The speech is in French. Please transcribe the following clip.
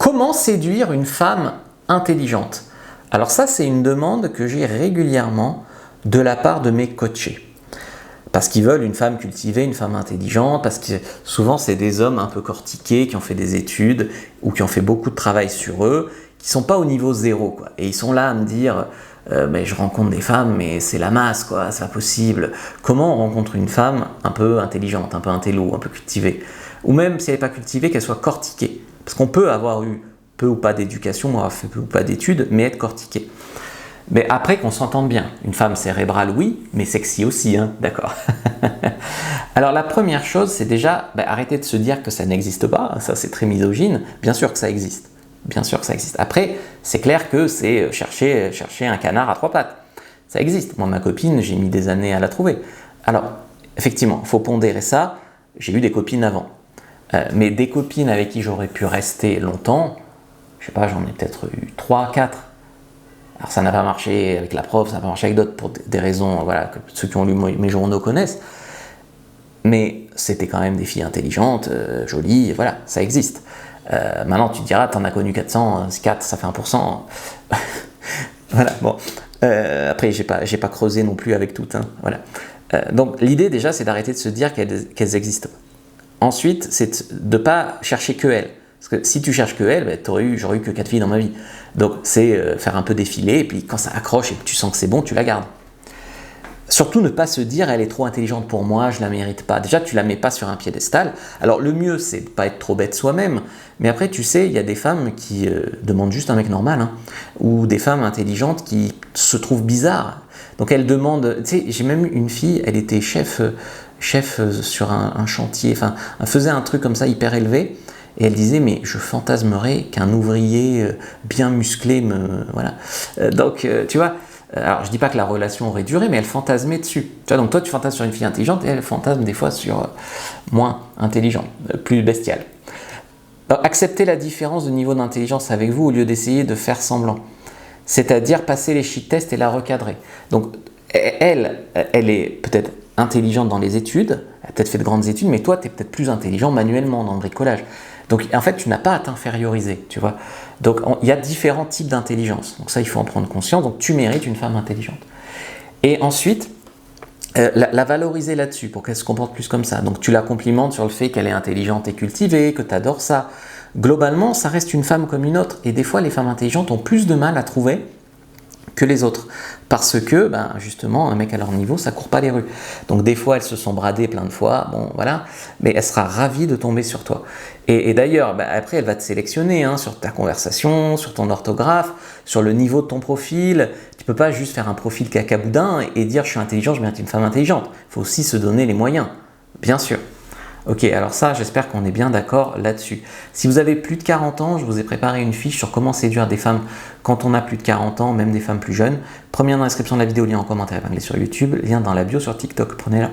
Comment séduire une femme intelligente? Alors ça, c'est une demande que j'ai régulièrement de la part de mes coachés. Parce qu'ils veulent une femme cultivée, une femme intelligente, parce que souvent c'est des hommes un peu cortiqués, qui ont fait des études ou qui ont fait beaucoup de travail sur eux, qui sont pas au niveau zéro, quoi. Et ils sont là à me dire mais je rencontre des femmes, mais c'est la masse, quoi, c'est pas possible. Comment on rencontre une femme un peu intelligente, un peu intello, un peu cultivée? Ou même si elle n'est pas cultivée, qu'elle soit cortiquée. Parce qu'on peut avoir eu peu ou pas d'éducation, avoir fait peu ou pas d'études, mais être cortiqué. Mais après qu'on s'entende bien, une femme cérébrale oui, mais sexy aussi, hein, d'accord. Alors la première chose, c'est déjà arrêter de se dire que ça n'existe pas, ça c'est très misogyne, bien sûr que ça existe, bien sûr que ça existe. Après, c'est clair que c'est chercher un canard à trois pattes, ça existe. Moi ma copine, j'ai mis des années à la trouver. Alors effectivement, il faut pondérer ça, j'ai eu des copines avant, mais des copines avec qui j'aurais pu rester longtemps, je sais pas, j'en ai peut-être eu 3, 4. Alors ça n'a pas marché avec la prof, ça n'a pas marché avec d'autres pour des raisons voilà, que ceux qui ont lu mes journaux connaissent. Mais c'était quand même des filles intelligentes, jolies, voilà, ça existe. Maintenant tu te diras, t'en as connu 400, 4, ça fait 1%. Voilà, bon. Après, j'ai pas creusé non plus avec toutes. Hein, voilà. Donc l'idée déjà, c'est d'arrêter de se dire qu'elles existent. Ensuite, c'est de ne pas chercher que elles. Parce que si tu cherches que elle, j'aurais eu que 4 filles dans ma vie. Donc c'est faire un peu défiler, et puis quand ça accroche et que tu sens que c'est bon, tu la gardes. Surtout ne pas se dire elle est trop intelligente pour moi, je la mérite pas. Déjà tu la mets pas sur un piédestal. Alors le mieux c'est de pas être trop bête soi-même, mais après tu sais, il y a des femmes qui demandent juste un mec normal, hein, ou des femmes intelligentes qui se trouvent bizarres. Donc elles demandent, tu sais, j'ai même eu une fille, elle était chef sur un chantier, enfin elle faisait un truc comme ça hyper élevé. Et elle disait, mais je fantasmerais qu'un ouvrier bien musclé me... Voilà. Donc, tu vois, alors je dis pas que la relation aurait duré, mais elle fantasmait dessus. Tu vois, donc toi, tu fantasmes sur une fille intelligente et elle fantasme des fois sur moins intelligent, plus bestial. Donc, acceptez la différence de niveau d'intelligence avec vous au lieu d'essayer de faire semblant. C'est-à-dire passer les shit tests et la recadrer. Donc, elle est peut-être intelligente dans les études, elle a peut-être fait de grandes études, mais toi, tu es peut-être plus intelligent manuellement dans le bricolage. Donc en fait, tu n'as pas à t'inférioriser, tu vois. Donc il y a différents types d'intelligence. Donc ça, il faut en prendre conscience. Donc tu mérites une femme intelligente. Et ensuite, la valoriser là-dessus pour qu'elle se comporte plus comme ça. Donc tu la complimentes sur le fait qu'elle est intelligente et cultivée, que tu adores ça. Globalement, ça reste une femme comme une autre. Et des fois, les femmes intelligentes ont plus de mal à trouver que les autres. Parce que, justement, un mec à leur niveau, ça court pas les rues. Donc des fois, elles se sont bradées plein de fois, bon voilà, mais elle sera ravie de tomber sur toi. Et d'ailleurs, après, elle va te sélectionner sur ta conversation, sur ton orthographe, sur le niveau de ton profil. Tu peux pas juste faire un profil cacaboudin et dire je suis intelligent, je mérite une femme intelligente. Il faut aussi se donner les moyens, bien sûr. Ok, alors ça, j'espère qu'on est bien d'accord là-dessus. Si vous avez plus de 40 ans, je vous ai préparé une fiche sur comment séduire des femmes quand on a plus de 40 ans, même des femmes plus jeunes. Premier lien dans la description de la vidéo, lien en commentaire épinglé sur YouTube, lien dans la bio sur TikTok. Prenez-la.